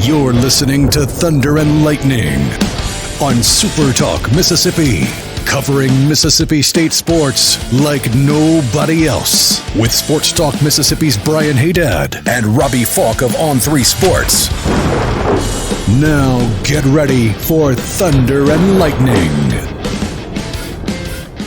You're listening to Thunder and Lightning on SuperTalk Mississippi, covering Mississippi State sports like nobody else. With Sports Talk Mississippi's Brian Haydad and Robbie Falk of On3 Sports. Now get ready for Thunder and Lightning.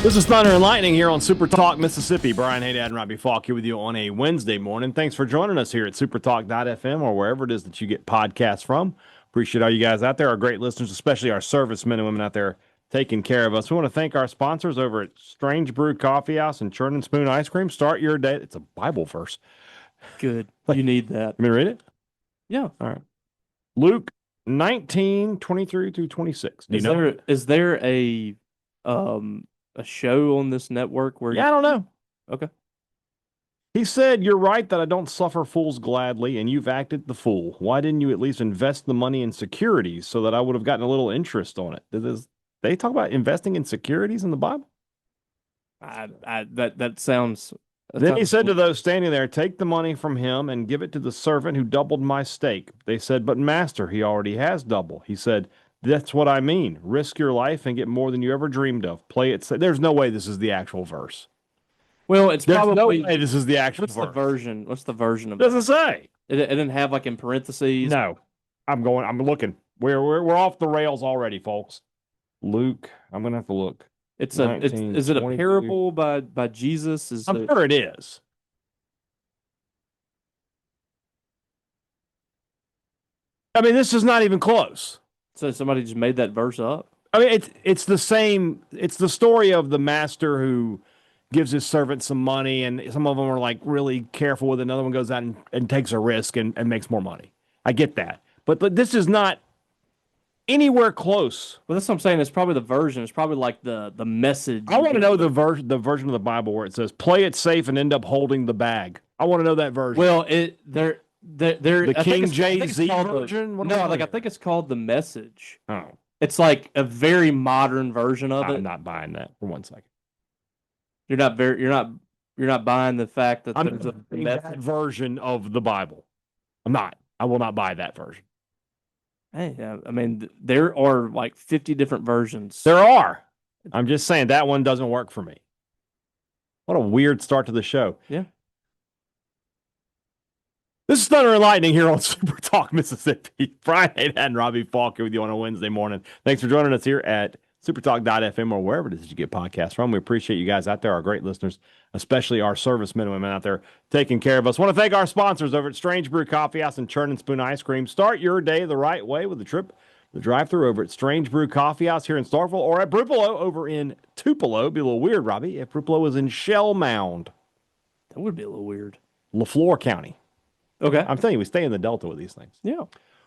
This is Thunder and Lightning here on Super Talk Mississippi. Brian Haydad and Robbie Falk here with you on a Wednesday morning. Thanks for joining us here at supertalk.fm or wherever it is that you get podcasts from. Appreciate all you guys out there, our great listeners, especially our servicemen and women out there taking care of us. We want to thank our sponsors over at Strange Brew Coffee House and Churn and Spoon Ice Cream. Start your day. It's a Bible verse. Good. You need that. Let me read it? Yeah. All right. Luke 19:23 through 26. Is there a show on this network where I don't know. Okay. He said, "You're right that I don't suffer fools gladly, and you've acted the fool. Why didn't you at least invest the money in securities so that I would have gotten a little interest on it?" They talk about investing in securities in the Bible? That sounds... Then he said to those standing there, "Take the money from him and give it to the servant who doubled my stake." They said, "But master, he already has double." He said, "That's what I mean. Risk your life and get more than you ever dreamed of. Play it." There's no way this is the actual verse. Well, it's There's probably... no way this is the actual verse. What's the version of it? Doesn't say. It didn't have like in parentheses? No. I'm looking. We're off the rails already, folks. Luke, I'm going to have to look. Is it a parable by Jesus? I'm sure it is. I mean, this is not even close. So somebody just made that verse up? I mean, it's the same. It's the story of the master who gives his servant some money, and some of them are like really careful with it. Another one goes out and takes a risk and makes more money. I get that. But this is not anywhere close. Well, that's what I'm saying. It's probably the version. It's probably like the message. I want to know the version of the Bible where it says, "Play it safe and end up holding the bag." I want to know that version. Well, the King James version? I think it's called The Message. Oh. It's like a very modern version of it. I'm not buying that for 1 second. You're not buying the fact that there's a that version of the Bible. I'm not. I will not buy that version. Hey, I mean, there are like 50 different versions. There are. I'm just saying that one doesn't work for me. What a weird start to the show. Yeah. This is Thunder and Lightning here on Super Talk Mississippi. Brian Haydad and Robbie Falk here with you on a Wednesday morning. Thanks for joining us here at supertalk.fm or wherever it is that you get podcasts from. We appreciate you guys out there, our great listeners, especially our servicemen and women out there taking care of us. Want to thank our sponsors over at Strange Brew Coffee House and Churn and Spoon Ice Cream. Start your day the right way with a trip, the drive-thru over at Strange Brew Coffee House here in Starkville or at Brupolo over in Tupelo. It'd be a little weird, Robbie, if Brupolo was in Shell Mound. That would be a little weird. LaFleur County. Okay. I'm telling you, we stay in the Delta with these things. Yeah.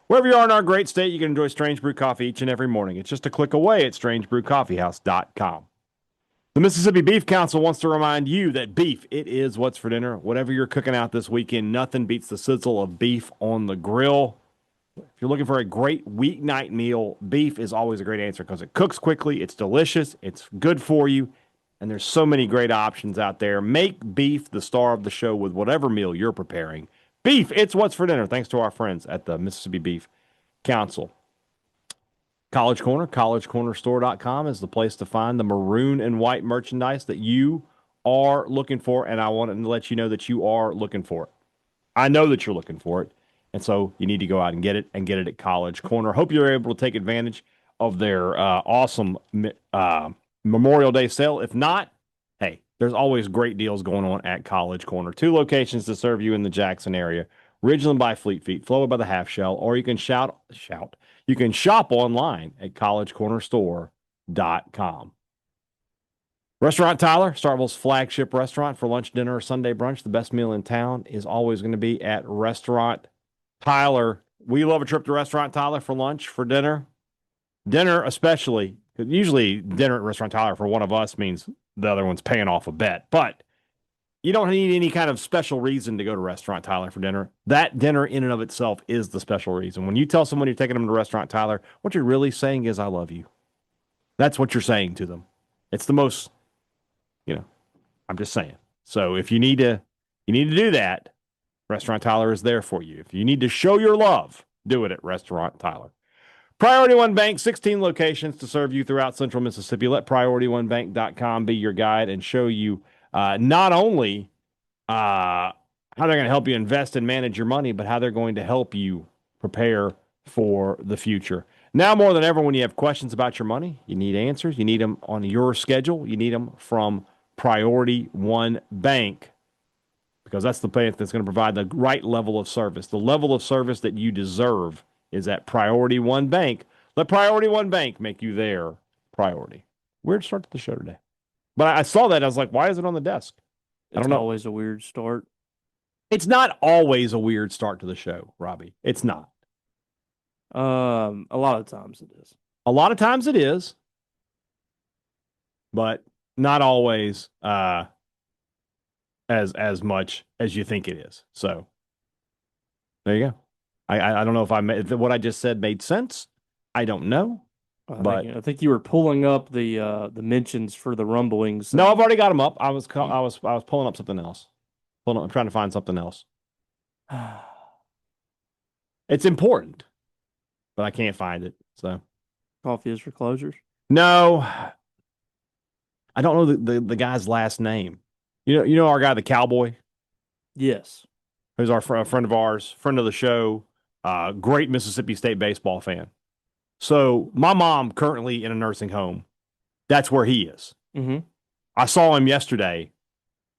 Wherever you are in our great state, you can enjoy Strange Brew Coffee each and every morning. It's just a click away at strangebrewcoffeehouse.com. The Mississippi Beef Council wants to remind you that beef, it is what's for dinner. Whatever you're cooking out this weekend, nothing beats the sizzle of beef on the grill. If you're looking for a great weeknight meal, beef is always a great answer because it cooks quickly, it's delicious, it's good for you, and there's so many great options out there. Make beef the star of the show with whatever meal you're preparing. Beef, it's what's for dinner, thanks to our friends at the Mississippi Beef Council. College Corner, collegecornerstore.com is the place to find the maroon and white merchandise that you are looking for, and I want to let you know that you are looking for it. I know that you're looking for it, and so you need to go out and get it at College Corner. Hope you're able to take advantage of their awesome Memorial Day sale. If not, hey, there's always great deals going on at College Corner. 2 locations to serve you in the Jackson area. Ridgeland by Fleet Feet, Flowood by the Half Shell, or you can you can shop online at collegecornerstore.com. Restaurant Tyler, Starkville's flagship restaurant for lunch, dinner, or Sunday brunch. The best meal in town is always going to be at Restaurant Tyler. We love a trip to Restaurant Tyler for lunch, for dinner. Dinner especially. Usually dinner at Restaurant Tyler for one of us means the other one's paying off a bet. But you don't need any kind of special reason to go to Restaurant Tyler for dinner. That dinner in and of itself is the special reason. When you tell someone you're taking them to Restaurant Tyler, what you're really saying is, "I love you." That's what you're saying to them. It's the most, I'm just saying. So if you need to do that, Restaurant Tyler is there for you. If you need to show your love, do it at Restaurant Tyler. Priority One Bank, 16 locations to serve you throughout central Mississippi. Let PriorityOneBank.com be your guide and show you not only how they're going to help you invest and manage your money, but how they're going to help you prepare for the future. Now more than ever, when you have questions about your money, you need answers. You need them on your schedule. You need them from Priority One Bank, because that's the bank that's going to provide the right level of service. The level of service that you deserve is at Priority One Bank. Let Priority One Bank make you their priority. Weird start to the show today. But I saw that. I was like, why is it on the desk? I don't know. It's always a weird start. It's not always a weird start to the show, Robbie. It's not. A lot of times it is. A lot of times it is, but not always as much as you think it is. So there you go. I don't know if if what I just said made sense. I don't know. I think you were pulling up the mentions for the rumblings. No, I've already got them up. I was pulling up something else. I'm trying to find something else. It's important, but I can't find it. So Coffee is for closers. no, I don't know the guy's last name. You know our guy, the cowboy, Yes. who's a friend of ours, friend of the show, great Mississippi State baseball fan. So my mom currently in a nursing home. That's where he is. Mm-hmm. I saw him yesterday.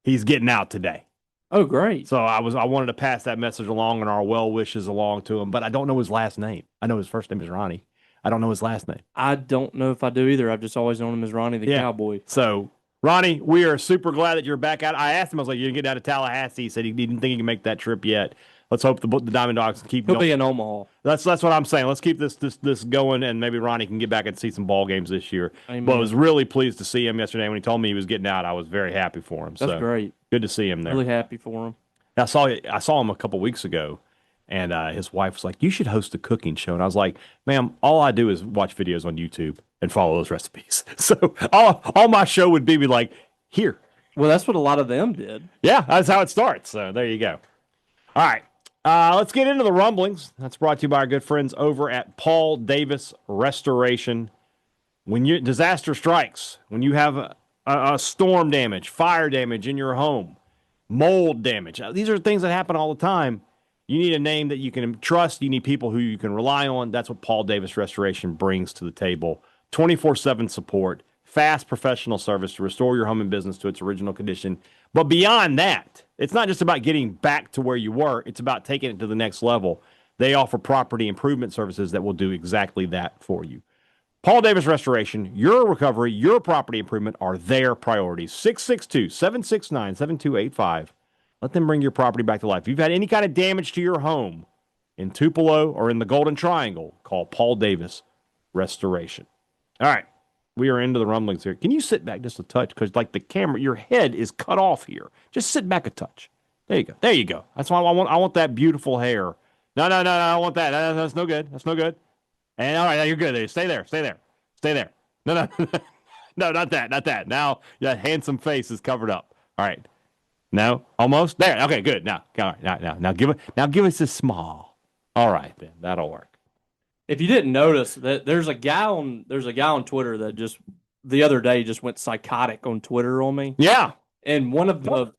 He's getting out today. Oh, great. So I wanted to pass that message along and our well wishes along to him, but I don't know his last name. I know his first name is Ronnie. I don't know his last name. I don't know if I do either. I've just always known him as Ronnie the Cowboy. So Ronnie, we are super glad that you're back out. I asked him, I was like, "You get out of Tallahassee?" He said he didn't think he can make that trip yet. Let's hope the Diamond Dogs can keep He'll going. be in Omaha. That's what I'm saying. Let's keep this going, and maybe Ronnie can get back and see some ball games this year. Amen. But I was really pleased to see him yesterday. When he told me he was getting out, I was very happy for him. That's great. Good to see him there. Really happy for him. I saw him a couple weeks ago, and his wife was like, "You should host a cooking show." And I was like, "Ma'am, all I do is watch videos on YouTube and follow those recipes. So all my show would be like, here." Well, that's what a lot of them did. Yeah, that's how it starts. So there you go. All right. Let's get into the rumblings. That's brought to you by our good friends over at Paul Davis Restoration. When disaster strikes, when you have a storm damage, fire damage in your home, mold damage, these are things that happen all the time. You need a name that you can trust. You need people who you can rely on. That's what Paul Davis Restoration brings to the table. 24/7 support, fast professional service to restore your home and business to its original condition. But beyond that, it's not just about getting back to where you were. It's about taking it to the next level. They offer property improvement services that will do exactly that for you. Paul Davis Restoration, your recovery, your property improvement are their priorities. 662-769-7285. Let them bring your property back to life. If you've had any kind of damage to your home in Tupelo or in the Golden Triangle, call Paul Davis Restoration. All right. We are into the rumblings here. Can you sit back just a touch? Because like the camera, your head is cut off here. Just sit back a touch. There you go. There you go. That's why I want that beautiful hair. No, I don't want that. That's no good. That's no good. And all right, now you're good. Stay there. No, no, not that. Now that handsome face is covered up. All right. No, almost there. Okay, good. Now give us a smile. All right, then that'll work. If you didn't notice, that there's a guy on Twitter that just the other day just went psychotic on Twitter on me. Yeah, and one of the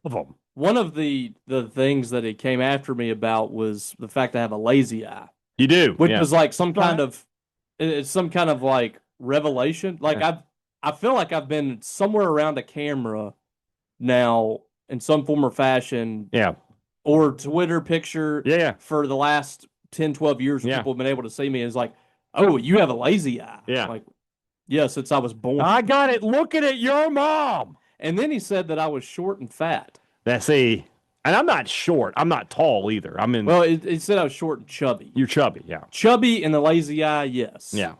things that he came after me about was the fact that I have a lazy eye. You do, which was like some kind of like revelation. Like I feel like I've been somewhere around a camera now in some form or fashion. Yeah, or Twitter picture. Yeah, for the last 10, 12 years, people have been able to see me. It's like, oh, you have a lazy eye. Yeah. Like, yeah, since I was born. I got it. Looking at your mom. And then he said that I was short and fat. And I'm not short. I'm not tall either. Well, it said I was short and chubby. You're chubby, yeah. Chubby and the lazy eye, yes. Yeah.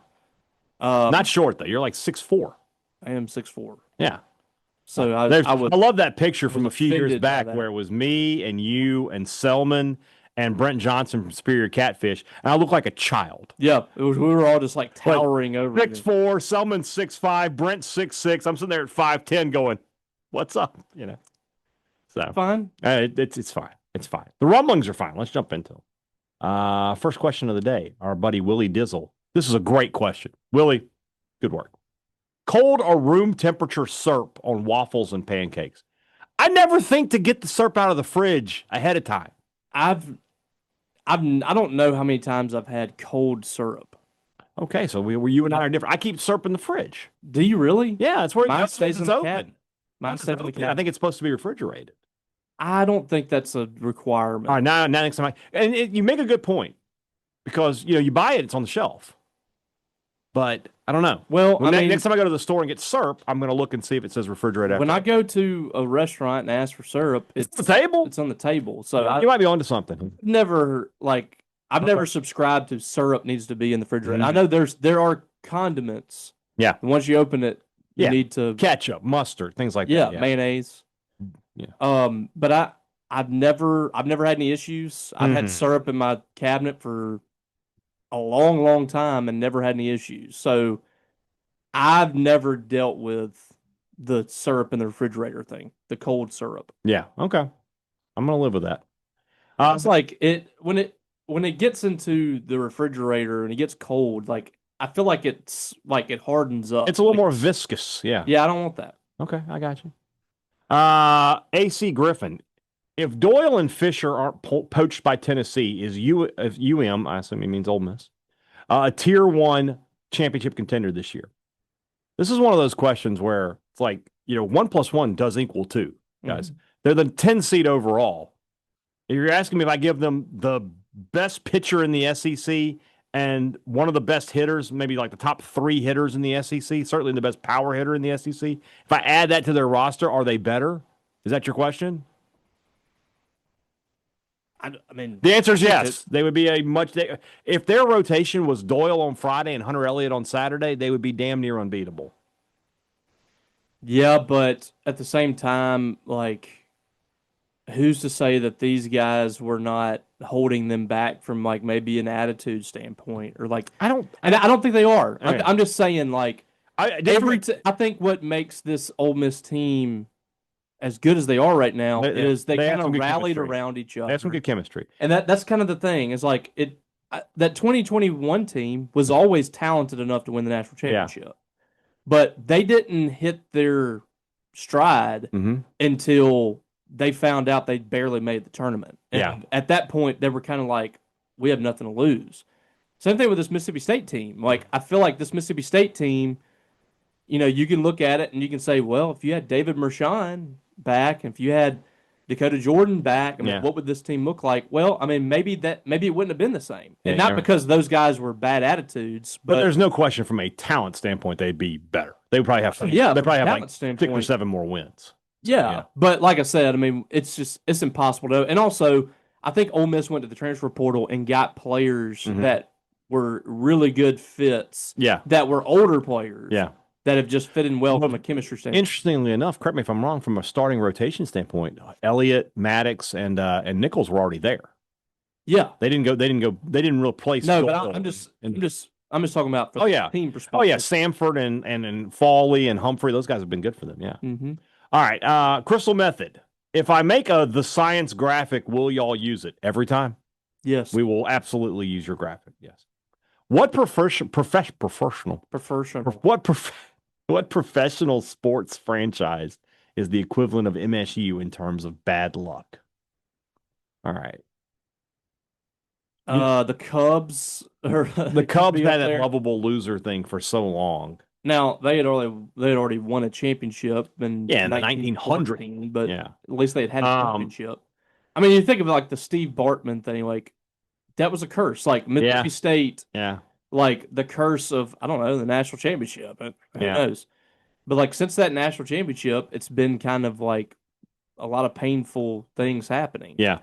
Not short, though. You're like 6'4". I am 6'4". Yeah. So I love that picture from a few years back where it was me and you and Selman and Brent Johnson from Superior Catfish, and I look like a child. Yeah, we were all just like towering over. 6'4", Selman 6'5", Brent 6'6". I'm sitting there at 5'10", going, "What's up?" You know. So fine. It's fine. It's fine. The rumblings are fine. Let's jump into them. First question of the day, our buddy Willie Dizzle. This is a great question. Willie, good work. Cold or room temperature syrup on waffles and pancakes? I never think to get the syrup out of the fridge ahead of time. I don't know how many times I've had cold syrup. Okay, so you and I are different. I keep syrup in the fridge. Do you really? Yeah, it's where Mine stays in it's the open. cabinet. Mine stays in the Yeah, I cabinet. think it's supposed to be refrigerated. I don't think that's a requirement. All right, now next time, you make a good point because you buy it, it's on the shelf. But I don't know. Well, next time I go to the store and get syrup, I'm going to look and see if it says refrigerator. When I go to a restaurant and ask for syrup, it's on the table. It's on the table. So you might be onto something. I've never subscribed to syrup needs to be in the refrigerator. I know there are condiments. Yeah. And once you open it, you need to ketchup, mustard, things like that. Yeah, mayonnaise. Yeah. But I've never had any issues. I've had syrup in my cabinet for a long, long time and never had any issues. So I've never dealt with the syrup in the refrigerator thing, the cold syrup. Yeah. Okay. I'm going to live with that. It's like when it gets into the refrigerator and it gets cold, like I feel like it hardens up. It's a little more viscous. Yeah. Yeah, I don't want that. Okay, I got you. AC Griffin. If Doyle and Fisher aren't poached by Tennessee, is UM, I assume he means Ole Miss, a tier 1 championship contender this year? This is one of those questions where it's like, 1 + 1 does equal 2, guys. They're the 10 seed overall. If you're asking me if I give them the best pitcher in the SEC and one of the best hitters, maybe like the top 3 hitters in the SEC, certainly the best power hitter in the SEC, if I add that to their roster, are they better? Is that your question? I mean, the answer is yes. They would be if their rotation was Doyle on Friday and Hunter Elliott on Saturday, they would be damn near unbeatable. Yeah, but at the same time, like, who's to say that these guys were not holding them back from like maybe an attitude standpoint or like I don't think they are. Okay. I'm just saying like I think what makes this Ole Miss team as good as they are right now is they kind of rallied around each other. They have some good chemistry. And that's kind of the thing. Is like that 2021 team was always talented enough to win the national championship. Yeah. But they didn't hit their stride until they found out they barely made the tournament. And at that point, they were kind of like, we have nothing to lose. Same thing with this Mississippi State team. Like, I feel like this Mississippi State team, you can look at it and you can say, well, if you had David Mershon back, if you had Dakota Jordan back, what would this team look like? Well, maybe it wouldn't have been the same. And not because those guys were bad attitudes. But there's no question from a talent standpoint, they'd be better. They would probably have they probably have like 6 or 7 more wins. Yeah, but like I said, it's impossible to. And also, I think Ole Miss went to the transfer portal and got players that were really good fits. Yeah, that were older players. Yeah, that have just fit in well from a chemistry standpoint. Interestingly enough, correct me if I'm wrong, from a starting rotation standpoint, Elliott, Maddox, and Nichols were already there. Yeah, they didn't replace. No, but I'm just talking about from the team perspective. Oh yeah, Samford and Fawley and Humphrey, those guys have been good for them. Yeah. Mm-hmm. All right, Crystal Method. If I make the science graphic, will y'all use it every time? Yes, we will absolutely use your graphic. Yes. What What professional sports franchise is the equivalent of MSU in terms of bad luck? All right. The Cubs. The Cubs had that lovable loser thing for so long. Now they had already won a championship in the 1900s, but at least they had a championship. You think of like the Steve Bartman thing, like that was a curse. Like Mississippi State, like the curse of the national championship. Who knows? But like since that national championship, it's been kind of like a lot of painful things happening. Yeah,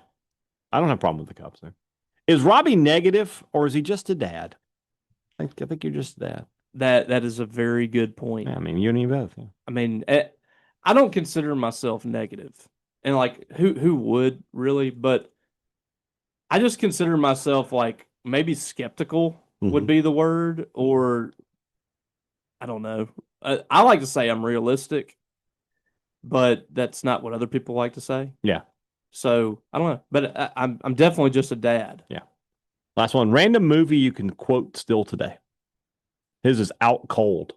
I don't have a problem with the Cubs there. Is Robbie negative or is he just a dad? I think you're just a dad. That is a very good point. Yeah, you and me both. Yeah. I don't consider myself negative, and like who would really? But I just consider myself like maybe skeptical would be the word, or I don't know. I like to say I'm realistic, but that's not what other people like to say. Yeah. So I don't know, but I'm definitely just a dad. Yeah. Last one. Random movie you can quote still today. His is Out Cold.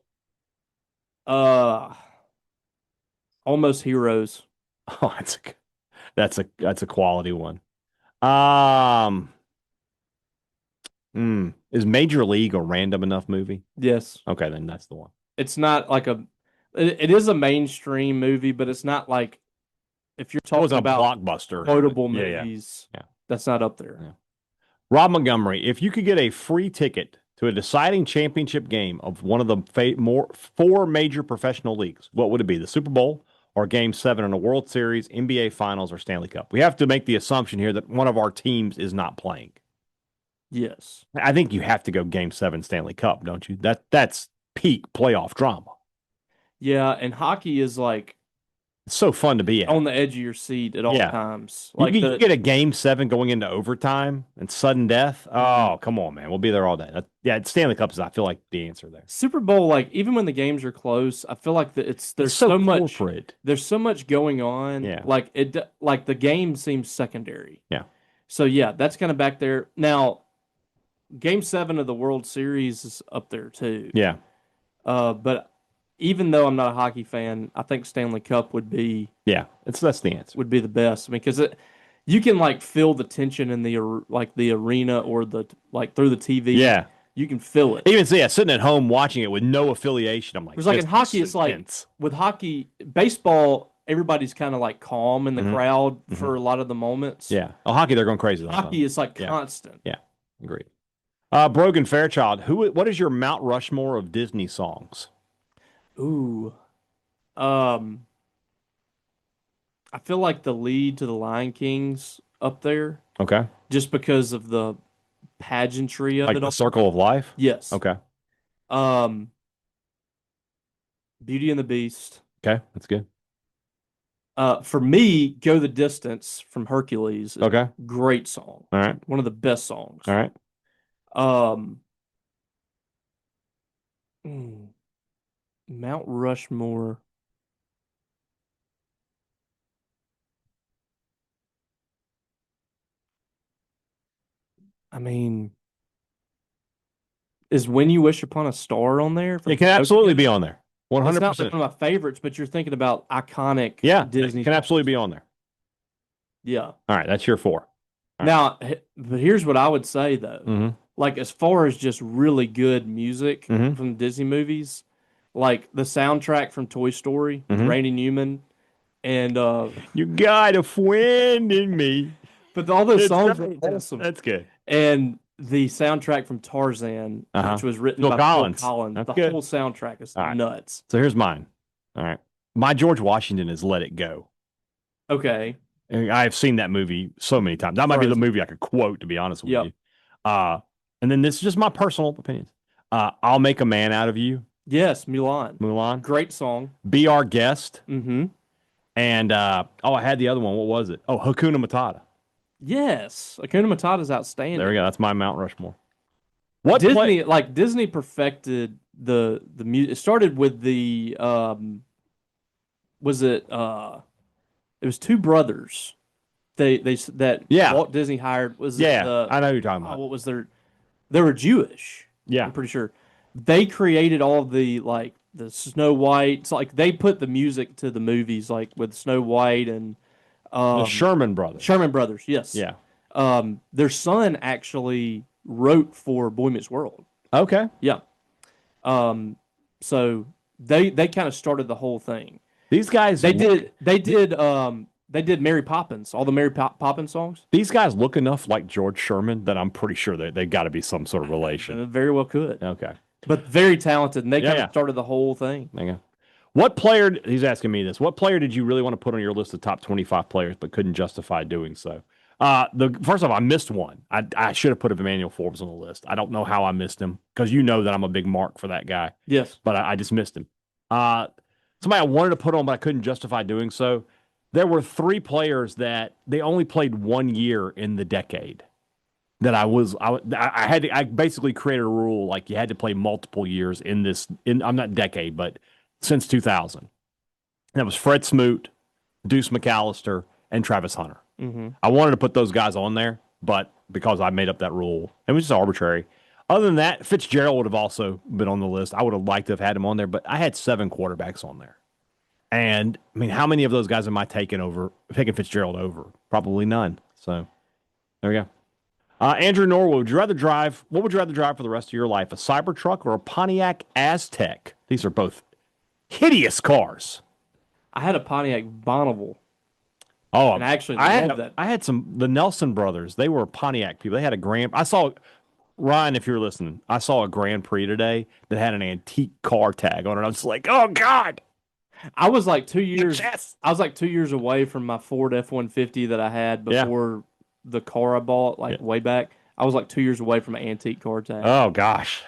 Almost Heroes. Oh, that's a quality one. Is Major League a random enough movie? Yes. Okay, then that's the one. It's not like it is a mainstream movie, but it's not like if you're It was talking a about blockbuster. quotable Yeah. movies, Yeah. that's not up there. Yeah. Rob Montgomery, if you could get a free ticket to a deciding championship game of one of the four major professional leagues, what would it be? The Super Bowl or Game 7 in a World Series, NBA Finals, or Stanley Cup? We have to make the assumption here that one of our teams is not playing. Yes. I think you have to go Game 7 Stanley Cup, don't you? That's peak playoff drama. Yeah, and hockey is like It's so fun to be at. on the edge of your seat at all times. Like you get a Game 7 going into overtime and sudden death. Oh, come on, man. We'll be there all day. Stanley Cup is, I feel like, the answer there. Super Bowl, like even when the games are close, I feel like there's so much corporate. There's so much going on. Yeah. Like the game seems secondary. Yeah. So yeah, that's kind of back there. Now, Game 7 of the World Series is up there too. Yeah. But even though I'm not a hockey fan, I think Stanley Cup would be that's the answer. Would be the best. I mean, because you can like feel the tension in the arena or through the TV. Yeah, you can feel it. Even sitting at home watching it with no affiliation, I'm like, it's like in hockey, it's intense. Like with hockey, baseball, everybody's kind of like calm in the crowd for a lot of the moments. Yeah, hockey, they're going crazy. Hockey is like constant. Yeah, agreed. Brogan Fairchild, what is your Mount Rushmore of Disney songs? Ooh, I feel like the lead to the Lion King's up there. Okay. Just because of the pageantry of like it. The Circle of Life? Yes. Okay. Beauty and the Beast. Okay, that's good. For me, Go the Distance from Hercules. Okay. Great song. All right. One of the best songs. All right. Mount Rushmore. I mean, is When You Wish Upon a Star on there? It can absolutely be on there. 100%. It's not one of my favorites, but you're thinking about iconic Disney. It can absolutely be on there. Yeah. All right, that's your 4. Now, but here's what I would say, though. Mm-hmm. Like, as far as just really good music Mm-hmm. from Disney movies, like the soundtrack from Toy Story, Mm-hmm. Randy Newman, and You got a friend in me. But all those songs are awesome. That's good. And the soundtrack from Tarzan, which was written by Phil Collins. That's the good. whole soundtrack is nuts. So here's mine. All right. My George Washington is Let It Go. Okay. And I have seen that movie so many times. That might be the movie I could quote, to be honest with you. And then this is just my personal opinions. I'll Make a Man Out of You. Yes, Mulan. Mulan. Great song. Be Our Guest. Mm-hmm. And, I had the other one. What was it? Oh, Hakuna Matata. Yes. Hakuna Matata is outstanding. There we go. That's my Mount Rushmore. Disney perfected the music. It started with the, it was two brothers. Walt Disney hired. I know who you're talking about. What was they were Jewish. Yeah. I'm pretty sure. They created all of the Snow White. It's like they put the music to the movies, like with Snow White and the Sherman Brothers. Sherman Brothers, yes. Yeah. Their son actually wrote for Boy Meets World. Okay. Yeah. So they kind of started the whole thing. These guys they did Mary Poppins, all the Mary Poppins songs. These guys look enough like George Sherman that I'm pretty sure they got to be some sort of relation. They very well could. Okay. But very talented, and they kind of started the whole thing. Okay. What player, he's asking me this, what player did you really want to put on your list of top 25 players but couldn't justify doing so? First off, I missed one. I should have put Emmanuel Forbes on the list. I don't know how I missed him because you know that I'm a big mark for that guy. Yes. But I just missed him. Somebody I wanted to put on but I couldn't justify doing so. There were 3 players that they only played 1 year in the decade. That I basically created a rule like you had to play multiple years I'm not decade, but since 2000. And that was Fred Smoot, Deuce McAllister, and Travis Hunter. Mm-hmm. I wanted to put those guys on there, but because I made up that rule, it was just arbitrary. Other than that, Fitzgerald would have also been on the list. I would have liked to have had him on there, but I had 7 quarterbacks on there. And I mean, how many of those guys am I taking Fitzgerald over? Probably none. So there we go. Andrew Norwood, what would you rather drive for the rest of your life? A Cybertruck or a Pontiac Aztec? These are both hideous cars. I had a Pontiac Bonneville. Oh, and I actually loved that. I had the Nelson brothers. They were Pontiac people. They had I saw, Ryan, if you're listening, I saw a Grand Prix today that had an antique car tag on it. I was like, oh, God. I was like 2 years. I was like 2 years away from my Ford F-150 that I had before the car I bought, way back. I was like 2 years away from an antique car tag. Oh gosh!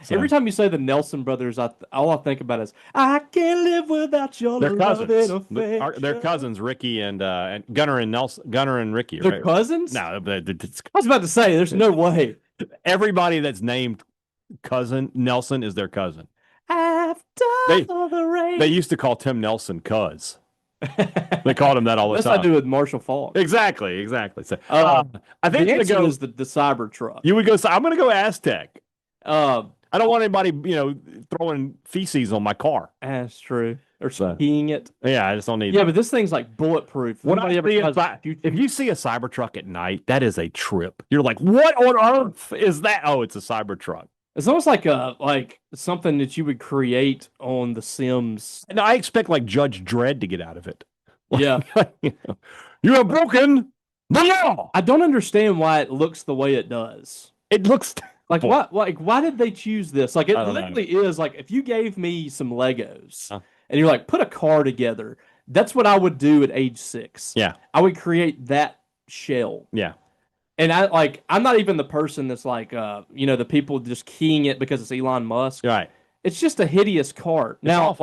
So, every time you say the Nelson brothers, all I think about is I can't live without your love and affection. They're cousins, Ricky and Gunnar and Ricky. They're cousins? No, I was about to say, there's no way. Everybody that's named cousin Nelson is their cousin. After the rain. They used to call Tim Nelson Cuz. They called him that all the time. That's what I do with Marshall Falk. Exactly. So, I think the answer is the Cybertruck. You would go. I'm going to go Aztec. I don't want anybody, throwing feces on my car. That's true. Or skiing it. Yeah, I just don't need. Yeah, but this thing's like bulletproof. If you see a Cybertruck at night, that is a trip. You're like, what on earth is that? Oh, it's a Cybertruck. It's almost like something that you would create on The Sims. And I expect like Judge Dredd to get out of it. Yeah. You have broken the law. I don't understand why it looks the way it does. It looks like what? Like why did they choose this? Like it literally is like if you gave me some Legos and you're like put a car together, that's what I would do at age 6. Yeah. I would create that shell. Yeah. And I'm not even the person that's like, the people just keying it because it's Elon Musk. Right. It's just a hideous car. Now,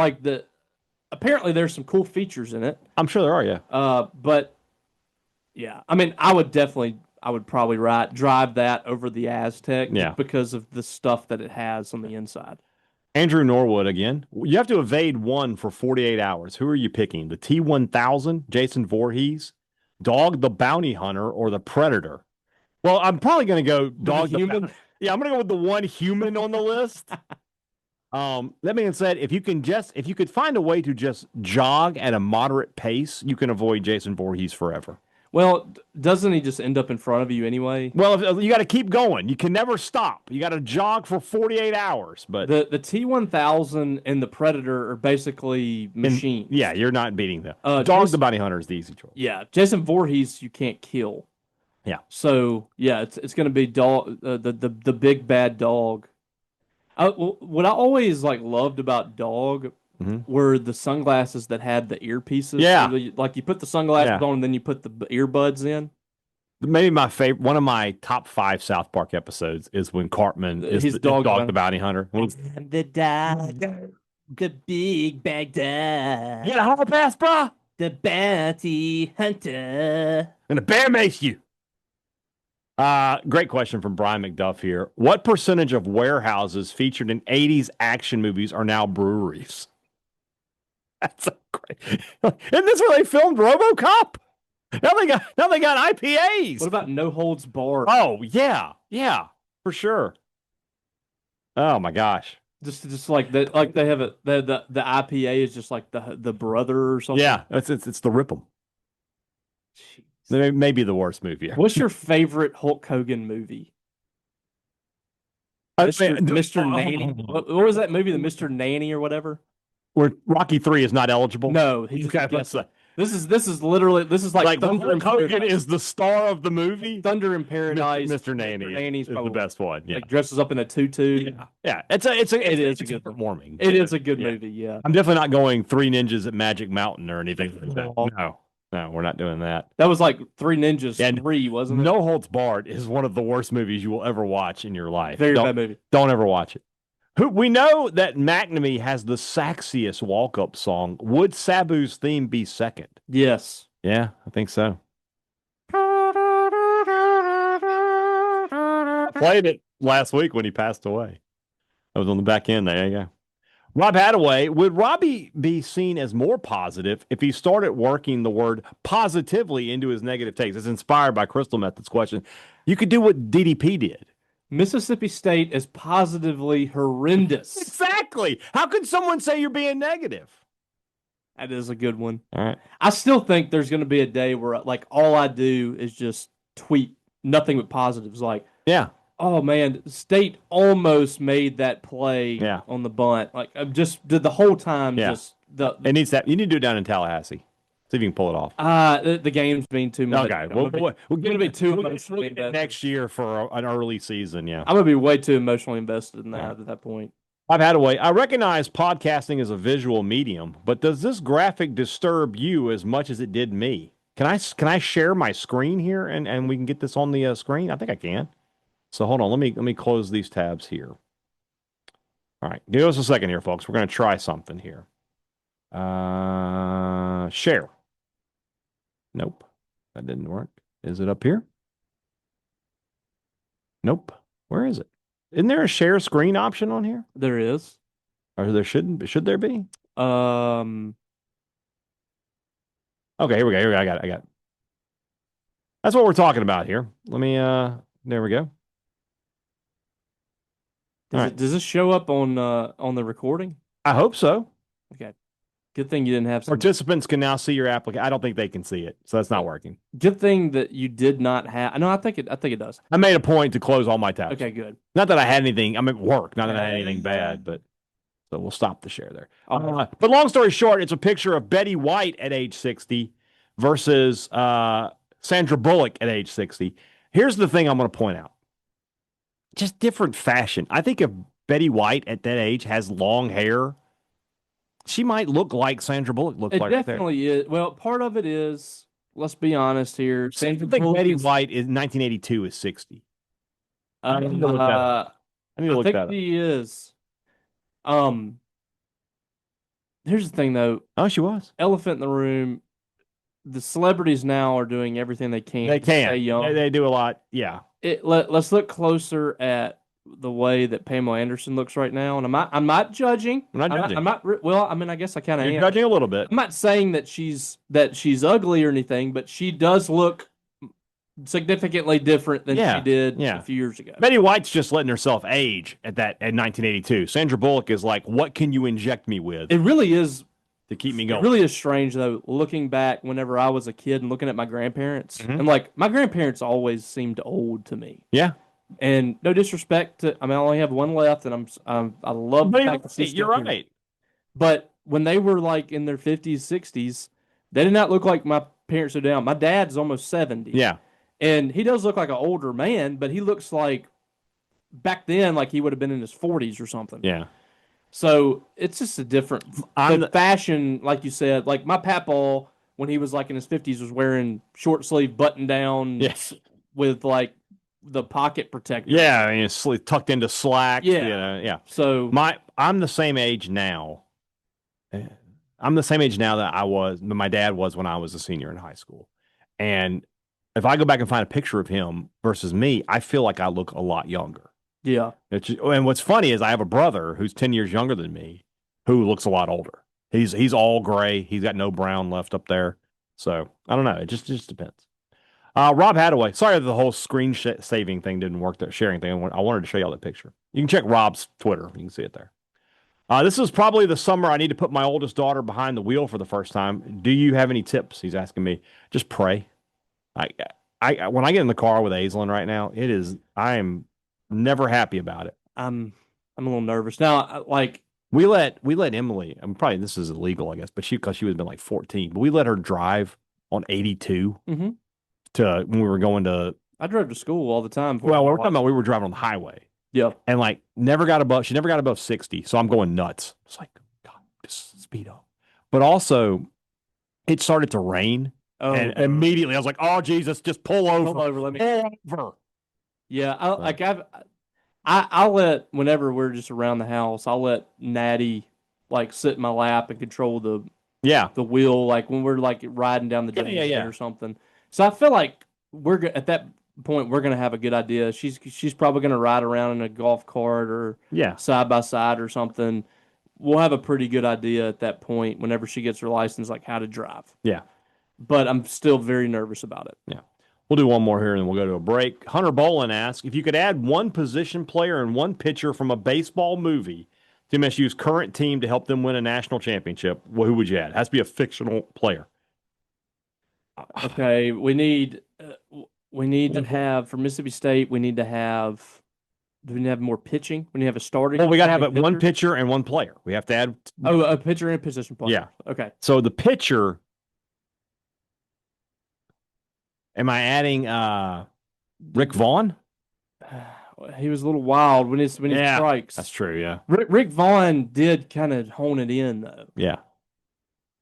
apparently there's some cool features in it. I'm sure there are, yeah. But yeah, I mean, I would probably drive that over the Aztec just because of the stuff that it has on the inside. Andrew Norwood again. You have to evade one for 48 hours. Who are you picking? The T-1000, Jason Voorhees, Dog the Bounty Hunter, or the Predator? Well, I'm probably going to go Dog the Human. Yeah, I'm going to go with the one human on the list. That being said, if you could find a way to just jog at a moderate pace, you can avoid Jason Voorhees forever. Well, doesn't he just end up in front of you anyway? Well, you got to keep going. You can never stop. You got to jog for 48 hours. But the T-1000 and the Predator are basically machines. Yeah, you're not beating them. Dog the Bounty Hunter is the easy choice. Yeah, Jason Voorhees you can't kill. Yeah. So yeah, it's going to be dog, the big bad dog. What I always loved about Dog were the sunglasses that had the earpieces. Yeah. Like you put the sunglasses on and then you put the earbuds in. Maybe my favorite, one of my top 5 South Park episodes is when Cartman is Dog the Bounty Hunter. I'm the dog, the big bad dog. You got a hall pass, brah? The bounty hunter. And the bear makes you. Great question from Brian McDuff here. What percentage of warehouses featured in 80s action movies are now breweries? That's a great. Isn't this where they filmed RoboCop? Now they got IPAs. What about No Holds Barred? Oh yeah, for sure. Oh my gosh. Just like that, like they have the IPA is just like the brother or something. Yeah, it's the Rip'em. It may be the worst movie ever. What's your favorite Hulk Hogan movie? Mr. Nanny. What was that movie? The Mr. Nanny or whatever? Where Rocky 3 is not eligible? No, he's This is literally like Hulk Hogan is the star of the movie. Thunder in Paradise. Mr. Nanny is the best one. Yeah. Like dresses up in a tutu. Yeah. It is a good performing. It is a good movie. Yeah. I'm definitely not going Three Ninjas at Magic Mountain or anything like that. No, we're not doing that. That was like Three Ninjas 3, wasn't it? No Holds Barred is one of the worst movies you will ever watch in your life. Very bad movie. Don't ever watch it. We know that McNamee has the sexiest walk-up song. Would Sabu's theme be second? Yes. Yeah, I think so. Played it last week when he passed away. I was on the back end. There you go. Rob Hadaway, would Robbie be seen as more positive if he started working the word positively into his negative takes? It's inspired by Crystal Method's question. You could do what DDP did. Mississippi State is positively horrendous. Exactly. How could someone say you're being negative? That is a good one. All right. I still think there's going to be a day where like all I do is just tweet nothing but positives. Like, yeah, oh man, State almost made that play Yeah. on the bunt. Like, I just did the whole time. Yeah. Just the it needs that. You need to do it down in Tallahassee. See if you can pull it off. the game's being too much. Okay, we're gonna be too we'll emotionally get invested. next year for an early season. Yeah, I'm gonna be way too emotionally invested in that at that point. I've had a way. I recognize podcasting as a visual medium, but does this graphic disturb you as much as it did me? Can I share my screen here and we can get this on the screen? I think I can. So hold on, let me close these tabs here. All right, give us a second here, folks. We're going to try something here. Share. Nope, that didn't work. Is it up here? Nope. Where is it? Isn't there a share screen option on here? There is. Or there shouldn't? Should there be? Um, Okay, here we go. I got it. That's what we're talking about here. Let me. There we go. does this show up on the recording? I hope so. Okay. Good thing you didn't have some. Participants can now see your application. I don't think they can see it, so that's not working. Good thing that you did not have. No, I think it does. I made a point to close all my tabs. Okay, good. Not that I had anything. I'm at work. Not that I had anything bad, but so we'll stop the share there. But long story short, it's a picture of Betty White at age 60 versus Sandra Bullock at age 60. Here's the thing I'm going to point out. Just different fashion. I think if Betty White at that age has long hair, she might look like Sandra Bullock looked like. It definitely is. Well, part of it is, let's be honest here. Sandra I think Bullock Betty White in 1982 is 60. I need to look that up. I think she is. Here's the thing, though. Oh, she was. Elephant in the room. The celebrities now are doing everything they can. They to can. stay young. They do a lot. Yeah. Let's look closer at the way that Pamela Anderson looks right now, and I'm not judging. I'm not judging. Well, I mean, I guess I kind of am. Judging a little bit. I'm not saying that she's ugly or anything, but she does look significantly different than she did a few years ago. Betty White's just letting herself age at 1982. Sandra Bullock is like, what can you inject me with? It really is to keep me going. It really is strange though, looking back whenever I was a kid and looking at my grandparents, and like my grandparents always seemed old to me. Yeah. And no disrespect to, I mean, I only have one left, and I love the fact that you're right. But when they were like in their 50s, 60s, they did not look like my parents are now. My dad's almost 70. Yeah. And he does look like an older man, but he looks like back then, like he would have been in his 40s or something. Yeah. So it's just a different fashion, like you said. Like my papa, when he was like in his 50s, was wearing short sleeve button down with like the pocket protector. Yeah, I mean, it's tucked into slacks. Yeah. Yeah. So I'm the same age now. I'm the same age now that my dad was when I was a senior in high school. And if I go back and find a picture of him versus me, I feel like I look a lot younger. Yeah. And what's funny is I have a brother who's 10 years younger than me who looks a lot older. He's all gray. He's got no brown left up there. So I don't know. It just depends. Rob Hadaway. Sorry that the whole screen saving thing didn't work. That sharing thing. I wanted to show you all that picture. You can check Rob's Twitter. You can see it there. This is probably the summer I need to put my oldest daughter behind the wheel for the first time. Do you have any tips? He's asking me. Just pray. I when I get in the car with Aislinn right now, I am never happy about it. I'm a little nervous now. Like we let Emily. I'm probably this is illegal, I guess, but because she would have been like 14, but we let her drive on 82 to when we were going to. I drove to school all the time. Well, we're talking about we were driving on the highway. Yeah, and like she never got above 60, so I'm going nuts. It's like God, just speed up. But also, it started to rain. And immediately I was like, "Oh Jesus, just pull over! Pull over, let me pull over." Yeah, I'll let whenever we're just around the house, I'll let Natty like sit in my lap and control the wheel, like when we're like riding down the drain or something. So I feel like at that point we're gonna have a good idea. She's probably gonna ride around in a golf cart or side by side or something. we'll have a pretty good idea at that point whenever she gets her license, like how to drive. Yeah. But I'm still very nervous about it. Yeah. We'll do one more here and then we'll go to a break. Hunter Bolin asks, if you could add one position player and one pitcher from a baseball movie to MSU's current team to help them win a national championship, who would you add? It has to be a fictional player. Okay, we need to have for Mississippi State. Do we need to have more pitching? We need to have a starting. Well, we got to have one pitcher and one player. We have to add. Oh, a pitcher and a position player. Yeah. Okay. So the pitcher. Am I adding Rick Vaughn? He was a little wild when he strikes. That's true. Yeah. Rick Vaughn did kind of hone it in though. Yeah.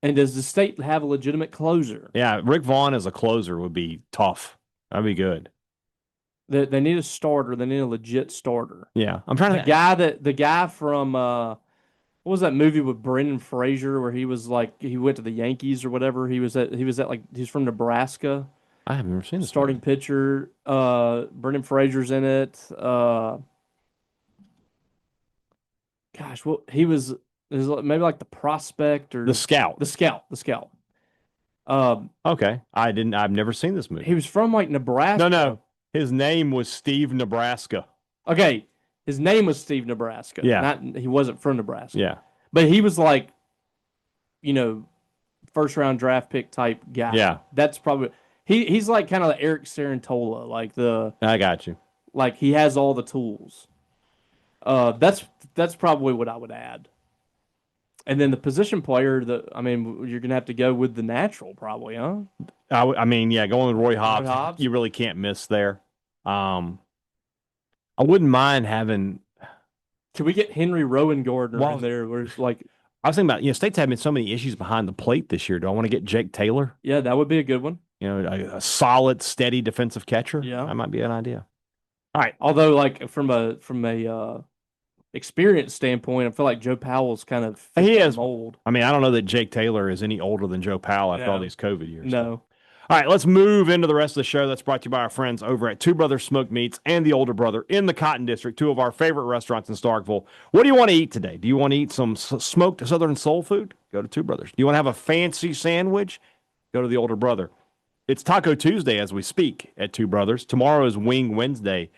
And does the state have a legitimate closer? Yeah, Rick Vaughn as a closer would be tough. That'd be good. They need a starter. They need a legit starter. Yeah, I'm trying to. The guy from what was that movie with Brendan Fraser where he was like he went to the Yankees or whatever? He was like he's from Nebraska. I haven't ever seen this starting movie. pitcher. Brendan Fraser's in it. Gosh, well, he was maybe like the prospect or the scout. The scout. Okay, I've never seen this movie. He was from like Nebraska. No, his name was Steve Nebraska. Okay, his name was Steve Nebraska. Yeah, he wasn't from Nebraska. Yeah, but he was like, first round draft pick type guy. Yeah, that's probably he's like kind of the Eric Sarantola, like the. I got you. Like he has all the tools. That's probably what I would add. And then the position player, you're gonna have to go with the natural, probably, huh? Going with Roy Hobbs, you really can't miss there. I wouldn't mind having. Can we get Henry Rowan Gardner in there? Where it's like, I was thinking about, State's having so many issues behind the plate this year. Do I want to get Jake Taylor? Yeah, that would be a good one. A solid, steady defensive catcher. Yeah, that might be an idea. All right. Although, like from a experience standpoint, I feel like Joe Powell's kind of old. I don't know that Jake Taylor is any older than Joe Powell after all these COVID years. No. All right, let's move into the rest of the show. That's brought to you by our friends over at Two Brothers Smoked Meats and the Older Brother in the Cotton District, two of our favorite restaurants in Starkville. What do you want to eat today? Do you want to eat some smoked Southern soul food? Go to Two Brothers. Do you want to have a fancy sandwich? Go to the Older Brother. It's Taco Tuesday as we speak at Two Brothers. Tomorrow is Wing Wednesday.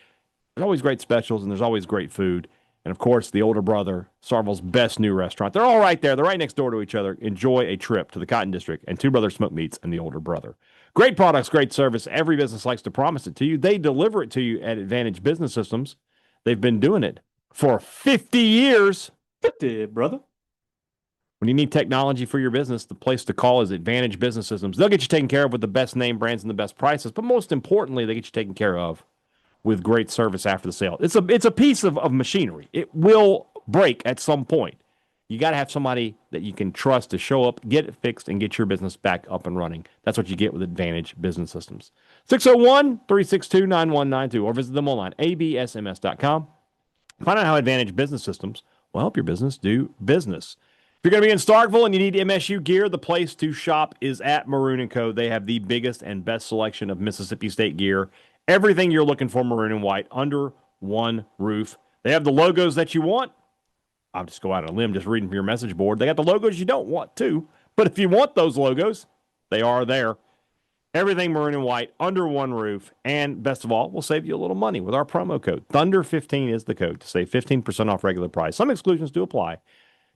There's always great specials and there's always great food. And, of course, the Older Brother, Starkville's best new restaurant. They're all right there. They're right next door to each other. Enjoy a trip to the Cotton District and Two Brothers Smoked Meats and the Older Brother. Great products, great service. Every business likes to promise it to you. They deliver it to you at Advantage Business Systems. They've been doing it for 50 years. 50, brother. When you need technology for your business, the place to call is Advantage Business Systems. They'll get you taken care of with the best name brands and the best prices, but most importantly, they get you taken care of with great service after the sale. It's a piece of machinery. It will break at some point. You got to have somebody that you can trust to show up, get it fixed, and get your business back up and running. That's what you get with Advantage Business Systems. 601-362-9192 or visit them online, absms.com. Find out how Advantage Business Systems will help your business do business. If you're going to be in Starkville and you need MSU gear, the place to shop is at Maroon & Co. They have the biggest and best selection of Mississippi State gear. Everything you're looking for, maroon and white, under one roof. They have the logos that you want. I'll just go out on a limb just reading from your message board. They got the logos you don't want too. But if you want those logos, they are there. Everything maroon and white, under one roof. And best of all, we'll save you a little money with our promo code. Thunder15 is the code to save 15% off regular price. Some exclusions do apply.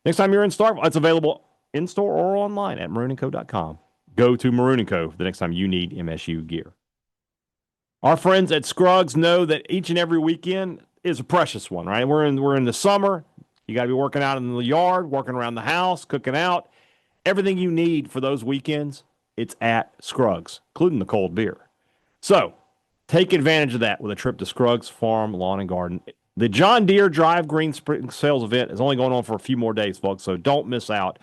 Next time you're in Starkville, it's available in-store or online at maroonandco.com. Go to Maroon & Co. the next time you need MSU gear. Our friends at Scruggs know that each and every weekend is a precious one, right? We're in the summer. You got to be working out in the yard, working around the house, cooking out. Everything you need for those weekends, it's at Scruggs, including the cold beer. So take advantage of that with a trip to Scruggs Farm, Lawn, and Garden. The John Deere Drive Green Spring Sales event is only going on for a few more days, folks, so don't miss out.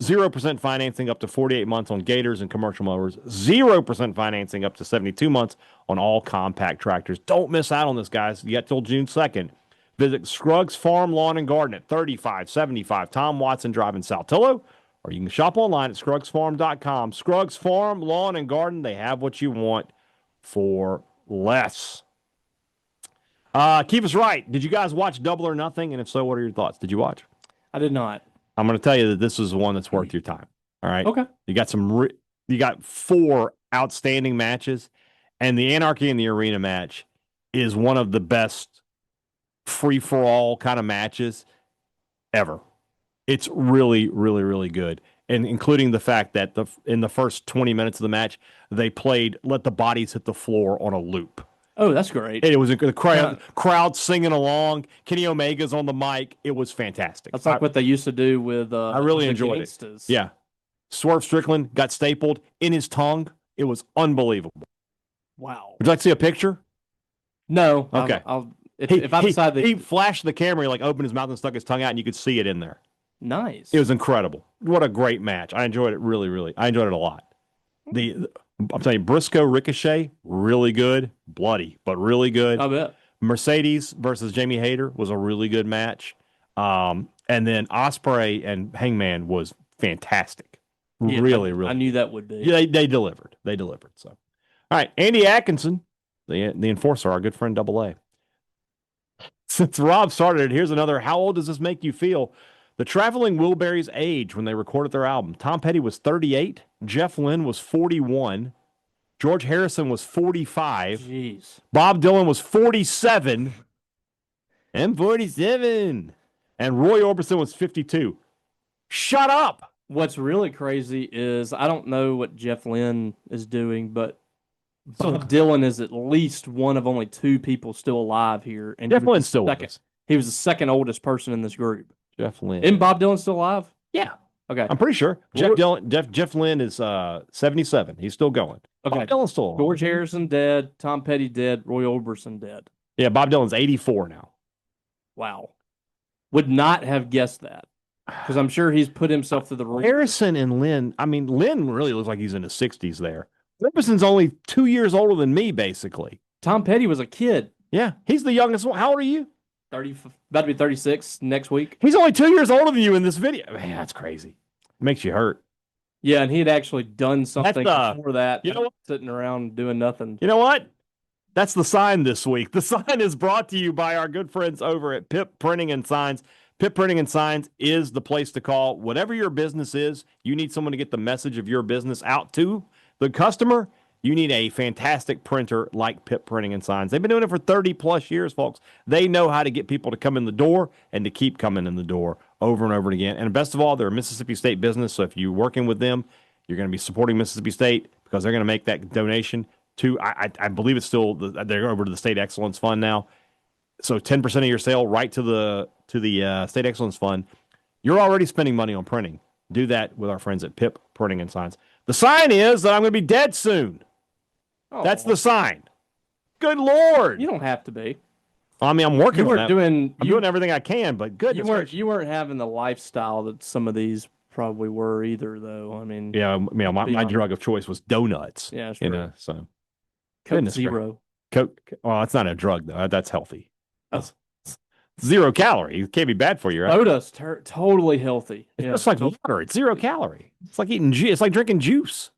0% financing up to 48 months on gators and commercial mowers. 0% financing up to 72 months on all compact tractors. Don't miss out on this, guys. You got till June 2nd. Visit Scruggs Farm, Lawn, and Garden at 3575 Tom Watson Drive in Saltillo, or you can shop online at scruggsfarm.com. Scruggs Farm, Lawn, and Garden, they have what you want for less. Keep us right. Did you guys watch Double or Nothing? And if so, what are your thoughts? Did you watch? I did not. I'm going to tell you that this is one that's worth your time. All right. Okay. You got you got 4 outstanding matches, and the Anarchy in the Arena match is one of the best free-for-all kind of matches ever. It's really, really, really good. And including the fact that in the first 20 minutes of the match, they played Let the Bodies Hit the Floor on a loop. Oh, that's great. It was the crowd singing along. Kenny Omega's on the mic. It was fantastic. That's like what they used to do with I really enjoyed Gangsters. it. Yeah. Swerve Strickland got stapled in his tongue. It was unbelievable. Wow. Would you like to see a picture? No. Okay. If I decide that he flashed the camera, he opened his mouth and stuck his tongue out, and you could see it in there. Nice. It was incredible. What a great match. I enjoyed it really, really. I enjoyed it a lot. I'm telling you, Briscoe Ricochet, really good. Bloody, but really good. I bet. Mercedes versus Jamie Hayter was a really good match. And then Ospreay and Hangman was fantastic. Yeah, really, really. I knew that would be. Yeah, they delivered. They delivered. So, all right, Andy Atkinson, the enforcer, our good friend Double A. Since Rob started it, here's another. How old does this make you feel? The Traveling Wilburys age when they recorded their album. Tom Petty was 38. Jeff Lynne was 41. George Harrison was 45. Jeez. Bob Dylan was 47. And 47. And Roy Orbison was 52. Shut up. What's really crazy is I don't know what Jeff Lynne is doing, but Bob Dylan is at least one of only 2 people still alive here. And Jeff Lynne's still with us. He was the second oldest person in this group. Jeff Lynne. Isn't Bob Dylan still alive? Yeah. Okay. I'm pretty sure. Jeff Lynne is 77. He's still going. Okay. Bob Dylan's still alive. George Harrison dead. Tom Petty dead. Roy Orbison dead. Yeah, Bob Dylan's 84 now. Wow. Would not have guessed that. Because I'm sure he's put himself through the roof. Harrison and Lynn, Lynn really looks like he's in his 60s there. Orbison's only 2 years older than me, basically. Tom Petty was a kid. Yeah, he's the youngest one. How old are you? 30, about to be 36 next week. He's only 2 years older than you in this video. Man, that's crazy. Makes you hurt. Yeah, and he had actually done something before that. You know what? Sitting around doing nothing. You know what? That's the sign this week. The sign is brought to you by our good friends over at Pip Printing and Signs. Pip Printing and Signs is the place to call. Whatever your business is, you need someone to get the message of your business out to the customer. You need a fantastic printer like Pip Printing and Signs. They've been doing it for 30 plus years, folks. They know how to get people to come in the door and to keep coming in the door over and over again. And best of all, they're a Mississippi State business. So if you're working with them, you're going to be supporting Mississippi State because they're going to make that donation to, I believe it's still, they're over to the State Excellence Fund now. So 10% of your sale right to the State Excellence Fund. You're already spending money on printing. Do that with our friends at Pip Printing and Signs. The sign is that I'm going to be dead soon. Oh, that's the sign. Good Lord. You don't have to be. I'm working on that. I'm doing everything I can, but goodness. You weren't having the lifestyle that some of these probably were either, though. Yeah, my drug of choice was donuts. Yeah, that's true. So Coke Zero. Coke. Well, it's not a drug though. That's healthy. That's 0 calorie. It can't be bad for you, right? Soda's totally healthy. It's just like water. It's 0 calorie. It's like eating juice. It's like drinking juice.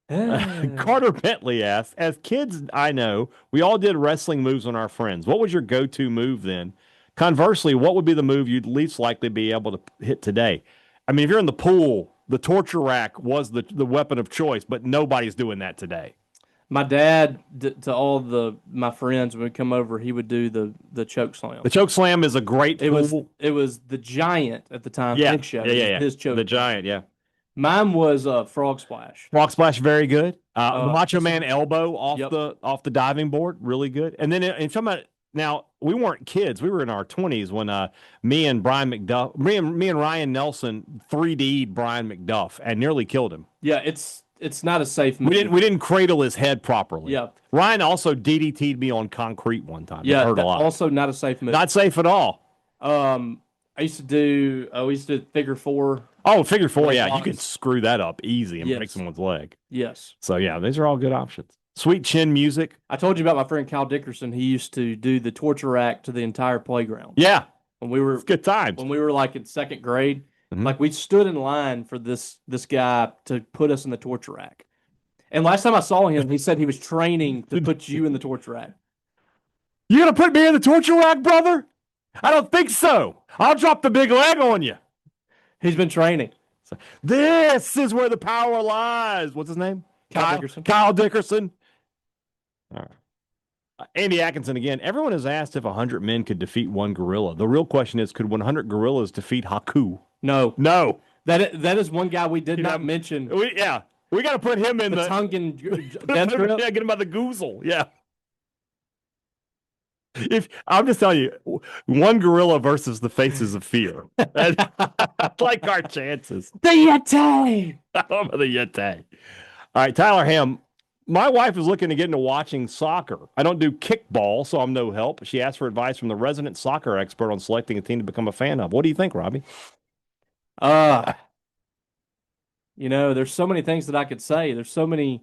Carter Bentley asks, as kids, I know, we all did wrestling moves on our friends. What was your go-to move then? Conversely, what would be the move you'd least likely be able to hit today? If you're in the pool, the torture rack was the weapon of choice, but nobody's doing that today. My dad, to all my friends, when we come over, he would do the choke slam. The choke slam is a great pool. It was the Giant at the time. Yeah, Big Show. Yeah. His choke. The Giant, yeah. Mine was Frog Splash. Frog Splash, very good. The Macho Man elbow off the diving board, really good. And then in talking about now, we weren't kids; we were in our 20s when me and Ryan Nelson 3D'd Brian McDuff and nearly killed him. Yeah, it's not a safe move. We didn't cradle his head properly. Yeah. Ryan also DDT'd me on concrete one time. Yeah, it hurt a lot. Also not a safe move. Not safe at all. We used to do figure four. Oh, figure four, yeah. You can screw that up easy and break someone's leg. Yes. So, yeah, these are all good options. Sweet chin music. I told you about my friend Kyle Dickerson. He used to do the torture rack to the entire playground. Yeah. It's good times. When we were in second grade, we stood in line for this guy to put us in the torture rack. And last time I saw him, he said he was training to put you in the torture rack. You going to put me in the torture rack, brother? I don't think so. I'll drop the big leg on you. He's been training. So, this is where the power lies. What's his name? Kyle Dickerson. Kyle Dickerson. All right. Andy Atkinson again. Everyone has asked if 100 men could defeat one gorilla. The real question is, could 100 gorillas defeat Haku? No. No. That is one guy we did not mention. We got to put him in the Tongan death grip. Yeah, get him by the goozle. Yeah. If I'm just telling you, one gorilla versus the faces of fear. I like our chances. The Yeti. I love the Yeti. All right, Tyler Ham. My wife is looking to get into watching soccer. I don't do kickball, so I'm no help. She asked for advice from the resident soccer expert on selecting a team to become a fan of. What do you think, Robbie? There's so many things that I could say. There's so many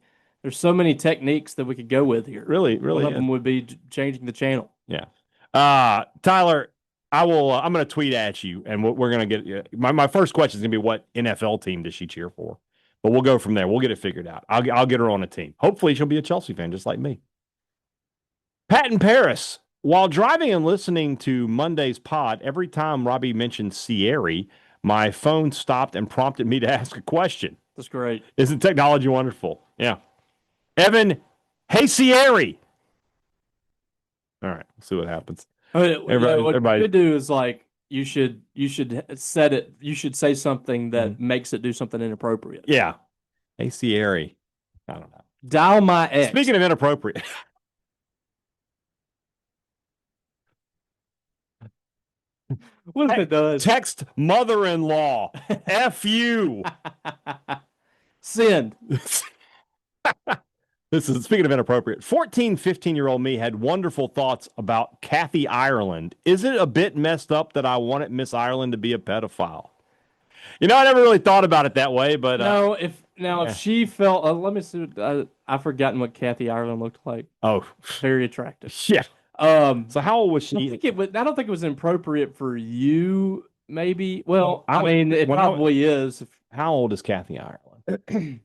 techniques that we could go with here. Really. One of them would be changing the channel. Yeah. Tyler, I'm going to tweet at you, and we're going to get my first question is going to be, what NFL team does she cheer for? But we'll go from there. We'll get it figured out. I'll get her on a team. Hopefully, she'll be a Chelsea fan just like me. Pat in Paris. While driving and listening to Monday's pod, every time Robbie mentioned Sierra, my phone stopped and prompted me to ask a question. That's great. Isn't technology wonderful? Yeah. Evan, hey, Sierra. All right, we'll see what happens. What you could do is you should set it. You should say something that makes it do something inappropriate. Yeah. Hey, Sierra. I don't know. Dial my ex. Speaking of inappropriate. What if it does? Text mother-in-law. F you. Send. This is, speaking of inappropriate, 15-year-old me had wonderful thoughts about Kathy Ireland. Is it a bit messed up that I wanted Miss Ireland to be a pedophile? I never really thought about it that way, but no. If she felt, let me see. I've forgotten what Kathy Ireland looked like. Oh, very attractive. Yeah. So how old was she? I don't think it was inappropriate for you. Maybe. Well, it probably is. How old is Kathy Ireland?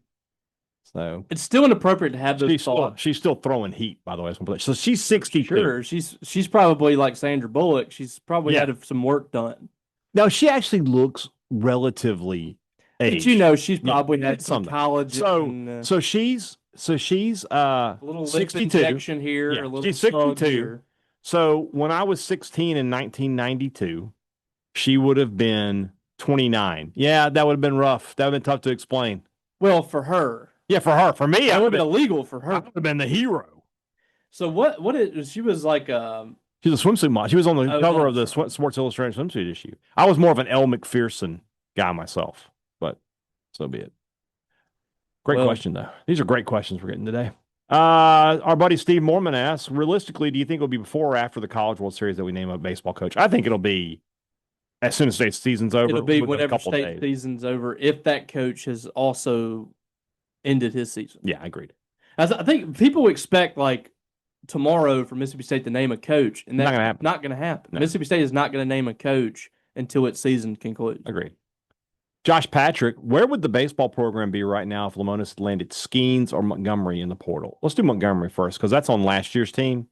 So it's still inappropriate to have those thoughts. She's still throwing heat, by the way. So she's 62. Sure, she's probably like Sandra Bullock. She's probably had some work done. No, she actually looks relatively aged. But she's probably had some college. So she's a little 62 injection here. Yeah, a little she's 62. Here. So when I was 16 in 1992, she would have been 29. Yeah, that would have been rough. That would have been tough to explain. Well, for her. Yeah, for her. For me, that would have been illegal for her. I would have been the hero. So she was like she's a swimsuit model. She was on the cover of the Sports Illustrated swimsuit issue. I was more of an Elle McPherson guy myself, but so be it. Great question, though. These are great questions we're getting today. Our buddy Steve Mormon asks, realistically, do you think it'll be before or after the College World Series that we name a baseball coach? I think it'll be as soon as state season's over. It'll be whenever state season's over, if that coach has also ended his season. Yeah, I agreed. I think people expect tomorrow for Mississippi State to name a coach, and that's not going to happen. No. Mississippi State is not going to name a coach until its season concludes. Agreed. Josh Patrick, where would the baseball program be right now if Lamonis landed Skeens or Montgomery in the portal? Let's do Montgomery first because that's on last year's team.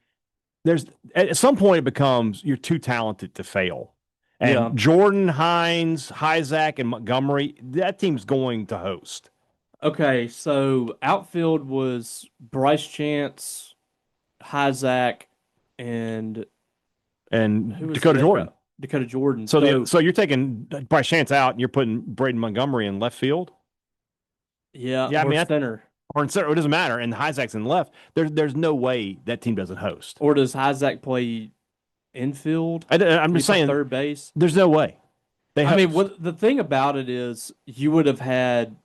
At some point it becomes you're too talented to fail. And Jordan, Hines, Hyzak, and Montgomery, that team's going to host. Okay, so outfield was Bryce Chance, Hyzak, and Dakota Jordan. Dakota Jordan. So you're taking Bryce Chance out and you're putting Braden Montgomery in left field? Yeah, center. Or in center. It doesn't matter. And Hyzak's in left. There's no way that team doesn't host. Or does Hyzak play infield? I'm just saying. Third base? There's no way. The thing about it is you would have had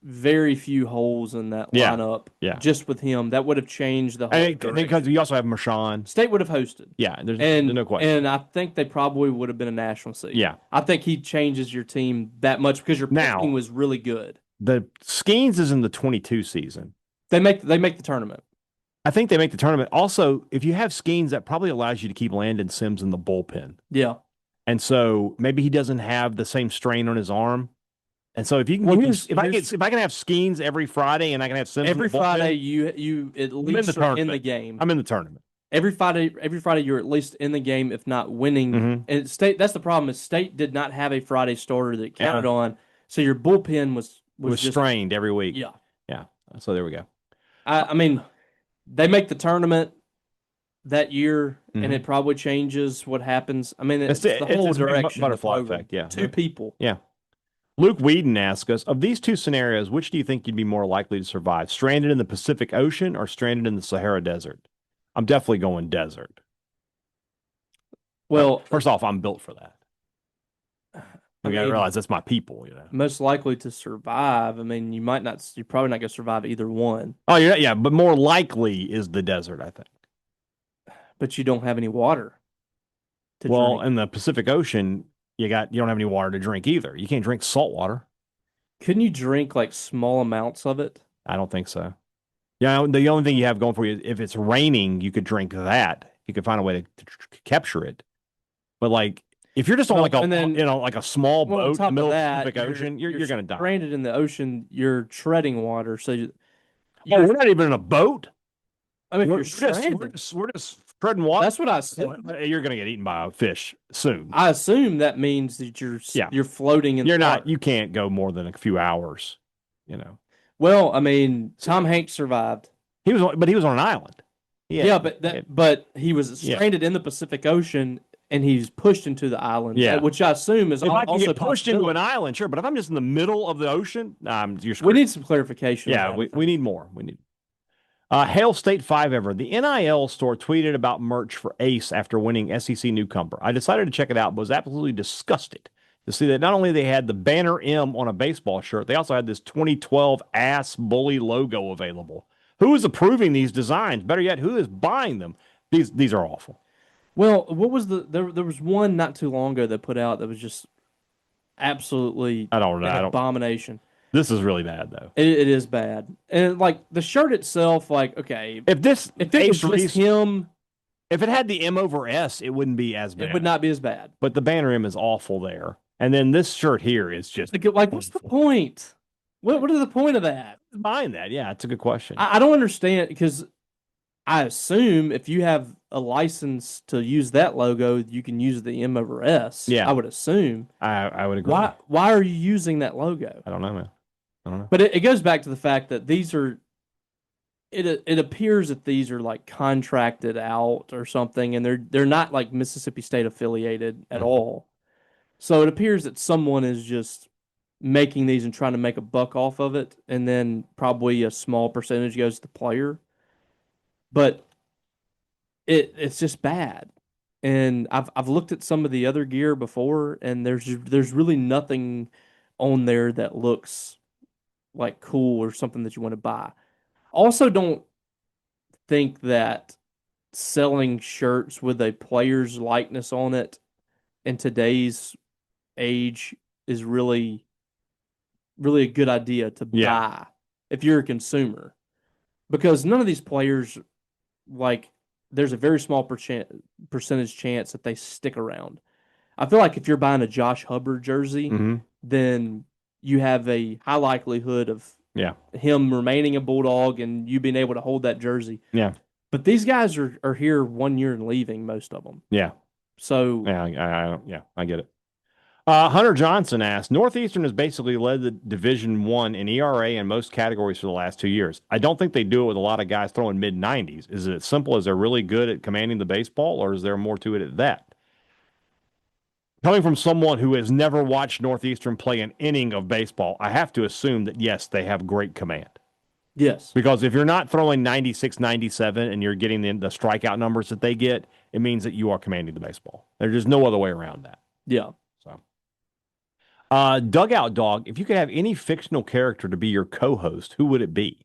very few holes in that lineup. Yeah. Just with him, that would have changed the whole. Because you also have Marshawn. State would have hosted. Yeah, there's no question. And I think they probably would have been a national seed. Yeah, I think he changes your team that much because your pitching was really good. The Skeens is in the 22 season. They make the tournament. I think they make the tournament. Also, if you have Skeens, that probably allows you to keep Landon Sims in the bullpen. Yeah, and so maybe he doesn't have the same strain on his arm. And so if you can, if I can have Skeens every Friday and I can have Sims every Friday, you at least are in the game. I'm in the tournament. every Friday you're at least in the game, if not winning. Mm-hmm. And State, that's the problem, is State did not have a Friday starter that it counted on, so your bullpen was just strained every week. Yeah. Yeah. So there we go. I mean, they make the tournament that year, and it probably changes what happens. I mean, it's the whole direction. Butterfly effect, yeah. Two people. Yeah. Luke Whedon asks us, of these two scenarios, which do you think you'd be more likely to survive? Stranded in the Pacific Ocean or stranded in the Sahara Desert? I'm definitely going desert. Well, first off, I'm built for that. I got to realize that's my people, Most likely to survive. I mean, you're probably not going to survive either one. Oh, yeah, but more likely is the desert, I think. But you don't have any water to drink. In the Pacific Ocean, you don't have any water to drink either. You can't drink salt water. Couldn't you drink like small amounts of it? I don't think so. Yeah, the only thing you have going for you, if it's raining, you could drink that. You could find a way to capture it. But like, if you're just on like a small boat in the middle of the Pacific Ocean, you're going to die. Stranded in the ocean, you're treading water. So we're not even in a boat. I mean, we're just treading water. That's what I said. You're going to get eaten by a fish soon. I assume that means that you're floating in. You're not. Water. You can't go more than a few hours. Well, I mean, Tom Hanks survived. He was on an island. But he was stranded in the Pacific Ocean. And he's pushed into the island, which I assume is also I can get pushed into an island, sure. But if I'm just in the middle of the ocean, you're screwed. We need some clarification. Yeah, we need more. We need. Hail State 5 Ever. The NIL store tweeted about merch for Ace after winning SEC Newcomer. I decided to check it out, but was absolutely disgusted to see that not only they had the banner M on a baseball shirt, they also had this 2012 ass bully logo available. Who is approving these designs? Better yet, who is buying them? These are awful. Well, what was there was one not too long ago that put out that was just absolutely an abomination. This is really bad though. It is bad. And like the shirt itself, like, okay. If it was just him, if it had the M over S, it wouldn't be as bad. It would not be as bad. But the banner M is awful there. And then this shirt here is just like what's the point? What is the point of that? Buying that, yeah, it's a good question. I don't understand, because I assume if you have a license to use that logo, you can use the M over S. Yeah. I would assume. I would agree. Why are you using that logo? I don't know, man. I don't know. But it goes back to the fact that these are, it appears that these are like contracted out or something, and they're not like Mississippi State affiliated at all. So it appears that someone is just making these and trying to make a buck off of it, and then probably a small percentage goes to the player. But it's just bad. And I've looked at some of the other gear before, and there's really nothing on there that looks like cool or something that you want to buy. Also, don't think that selling shirts with a player's likeness on it in today's age is really, really a good idea to buy if you're a consumer. Because none of these players, like, there's a very small percentage chance that they stick around. I feel like if you're buying a Josh Hubbard jersey, then you have a high likelihood of him remaining a Bulldog and you being able to hold that jersey. Yeah. But these guys are here 1 year and leaving, most of them. Yeah. So I get it. Hunter Johnson asked, Northeastern has basically led the Division I in ERA in most categories for the last 2 years. I don't think they do it with a lot of guys throwing mid-90s. Is it as simple as they're really good at commanding the baseball, or is there more to it at that? Coming from someone who has never watched Northeastern play an inning of baseball, I have to assume that, yes, they have great command. Yes. Because if you're not throwing 96, 97, and you're getting the strikeout numbers that they get, it means that you are commanding the baseball. There's just no other way around that. Yeah. Dugout Dog, if you could have any fictional character to be your co-host, who would it be?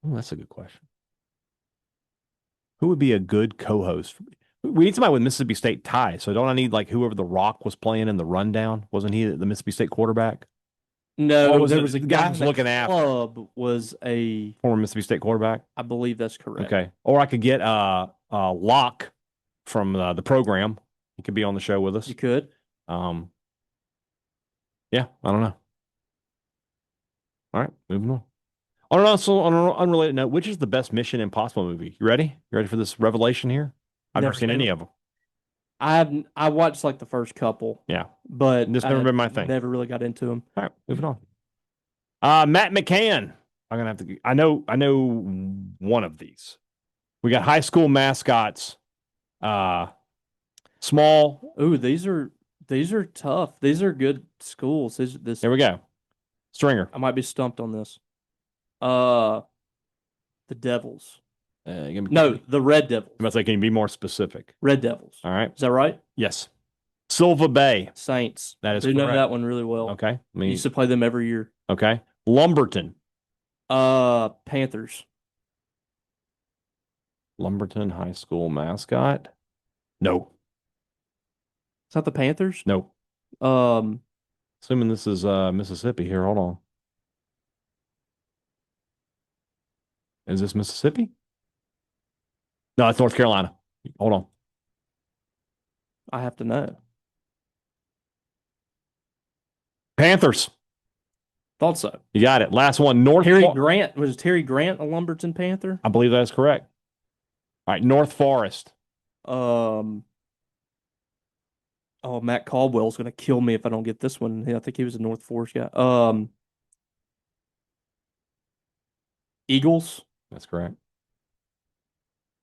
Oh, that's a good question. Who would be a good co-host? We need somebody with Mississippi State ties. So don't I need like whoever The Rock was playing in the rundown? Wasn't he the Mississippi State quarterback? No, there was a guy who's looking after. Club was a former Mississippi State quarterback. I believe that's correct. Okay, or I could get Locke from the program. He could be on the show with us. You could. Yeah, I don't know. All right, moving on. On an unrelated note, which is the best Mission Impossible movie? You ready? You ready for this revelation here? I've never seen any of them. I watched like the first couple. Yeah, but just never been my thing. Never really got into them. All right, moving on. Matt McCann. I'm gonna have to. I know one of these. We got high school mascots. Small. Ooh, these are tough. These are good schools. Here we go. Stringer. I might be stumped on this. The Devils. The Red Devils. I must say, can you be more specific? Red Devils. All right. Is that right? Yes. Silva Bay. Saints. That is correct. correct. Know that one really well. Okay. I used to play them every year. Okay. Lumberton. Panthers. Lumberton High School mascot. No. Is that the Panthers? No. Assuming this is Mississippi here. Hold on. Is this Mississippi? No, it's North Carolina. Hold on. I have to know. Panthers. Thought so. You got it. Last one. Grant. Was Terry Grant a Lumberton Panther? I believe that is correct. All right. North Forest. Matt Caldwell's going to kill me if I don't get this one. I think he was a North Forest guy. Eagles. That's correct.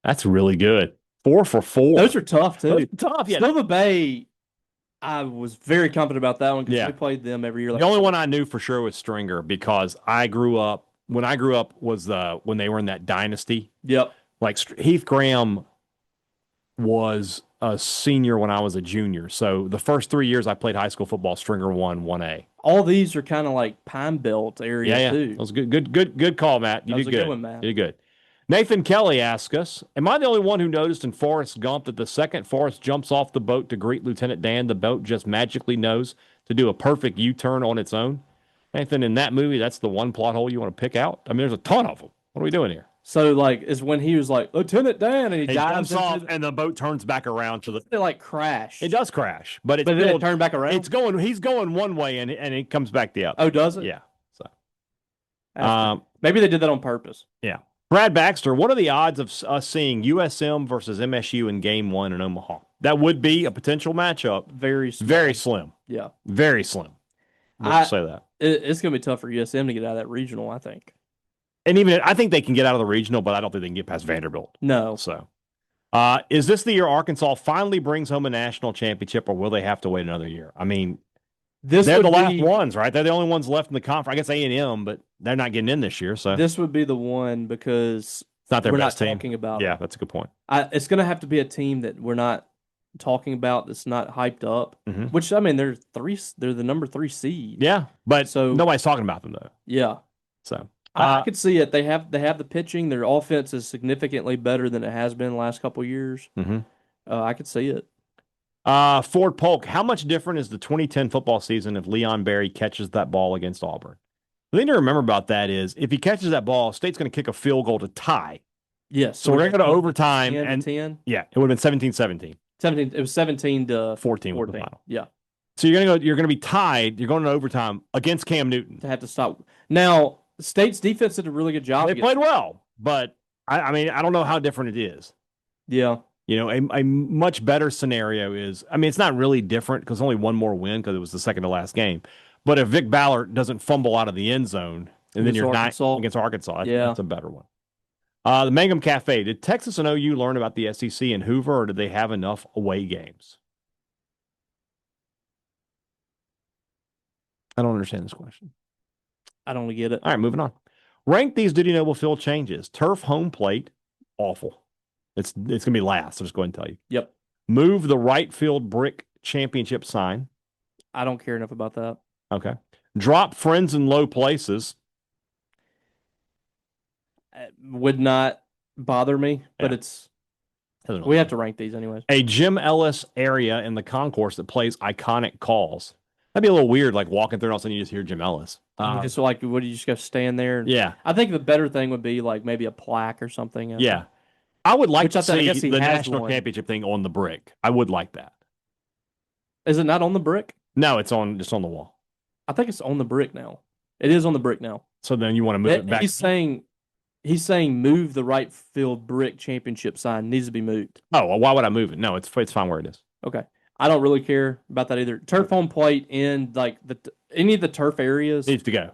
That's really good. 4 for 4. Those are tough, too. Those are tough. Yeah. Silva Bay, I was very confident about that one because we played them every year. The only one I knew for sure was Stringer because when I grew up was when they were in that dynasty. Yep. Like Heath Graham was a senior when I was a junior. So the first 3 years I played high school football, Stringer won 1A. All these are kind of like Pine Belt area too. That was good call, Matt. You did good. Good one, Matt. You did good. Nathan Kelly asks us, am I the only one who noticed in Forrest Gump that the second Forrest jumps off the boat to greet Lieutenant Dan, the boat just magically knows to do a perfect U-turn on its own? Nathan, in that movie, that's the one plot hole you want to pick out? I mean, there's a ton of them. What are we doing here? So, is when he was like, Lieutenant Dan, and he dives off, and the boat turns back around to the... It crash. It does crash, but then it turned back around? He's going one way, and it comes back the other. Oh, does it? Yeah. So, maybe they did that on purpose. Yeah. Brad Baxter, what are the odds of us seeing USM versus MSU in Game 1 in Omaha? That would be a potential matchup. Very slim. Very slim. Yeah. Very slim. Let's say that. It's going to be tough for USM to get out of that regional, I think. And even I think they can get out of the regional, but I don't think they can get past Vanderbilt. No. So, is this the year Arkansas finally brings home a national championship, or will they have to wait another year? I mean, they're the last ones, right? They're the only ones left in the conference. I guess A&M, but they're not getting in this year. So this would be the one because it's not their best team. We're not talking about. Yeah, that's a good point. It's going to have to be a team that we're not talking about that's not hyped up. Mm-hmm. Which I mean, they're the number 3 seed. Yeah, but nobody's talking about them though. Yeah. So I could see it. They have the pitching. Their offense is significantly better than it has been the last couple of years. Mm-hmm. I could see it. Ford Polk, how much different is the 2010 football season if Leon Berry catches that ball against Auburn? The thing to remember about that is if he catches that ball, State's going to kick a field goal to tie. Yes. So we're going to go to overtime. 10? Yeah, it would have been 17-17. It was 17 to 14 was the final. Yeah. So you're going to be tied. You're going to overtime against Cam Newton. To have to stop. Now, State's defense did a really good job. They played well, but I mean, I don't know how different it is. Yeah. You know, a much better scenario is, I mean, it's not really different because only one more win because it was the second to last game. But if Vic Ballard doesn't fumble out of the end zone and then you're not against Arkansas, that's a better one. The Mangum Cafe, did Texas and OU learn about the SEC in Hoover, or did they have enough away games? I don't understand this question. I don't get it. All right, moving on. Rank these Dudy Noble field changes. Turf home plate, awful. It's going to be last. I'll just go ahead and tell you. Yep. Move the right field brick championship sign. I don't care enough about that. Okay. Drop friends in low places. It would not bother me, but we have to rank these anyways. A Jim Ellis area in the concourse that plays iconic calls. That'd be a little weird, like walking through and all of a sudden you just hear Jim Ellis. Just what do you just go stand there? Yeah. I think the better thing would be like maybe a plaque or something. Yeah. I would like to see the national one. championship thing on the brick. I would like that. Is it not on the brick? No, it's just on the wall. I think it's on the brick now. It is on the brick now. So then you want to move it back. He's saying move the right field brick championship sign needs to be moved. Oh, well, why would I move it? No, it's fine where it is. Okay. I don't really care about that either. Turf home plate in like any of the turf areas needs to go.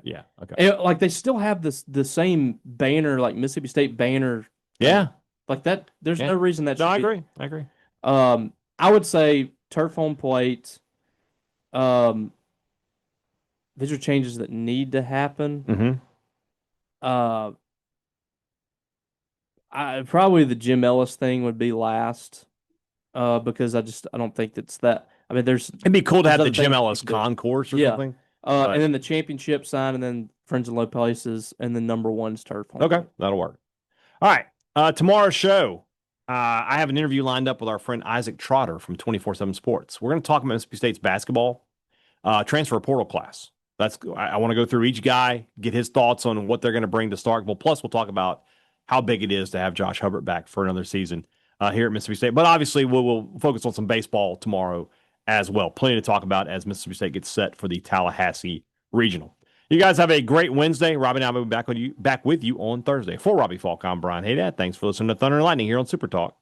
Yeah. Okay. And, like they still have the same banner, like Mississippi State banner. Yeah. Like that. There's no reason that. I agree. I agree. I would say turf home plate. These are changes that need to happen. Mm-hmm. Probably the Jim Ellis thing would be last. Because I don't think it's that. I mean, it'd be cool to have the Jim Ellis concourse or something. And then the championship sign, and then Friends in Low Places, and then number one's turf. Okay, that'll work. All right, tomorrow's show, I have an interview lined up with our friend Isaac Trotter from 24/7 Sports. We're going to talk about Mississippi State's basketball transfer portal class. I want to go through each guy, get his thoughts on what they're going to bring to Starkville. Plus, we'll talk about how big it is to have Josh Hubbard back for another season here at Mississippi State. But obviously, we'll focus on some baseball tomorrow as well. Plenty to talk about as Mississippi State gets set for the Tallahassee Regional. You guys have a great Wednesday. Robbie and I will be back with you on Thursday. For Robbie Falk, I'm Brian Haydad. Thanks for listening to Thunder and Lightning here on Super Talk,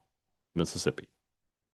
Mississippi.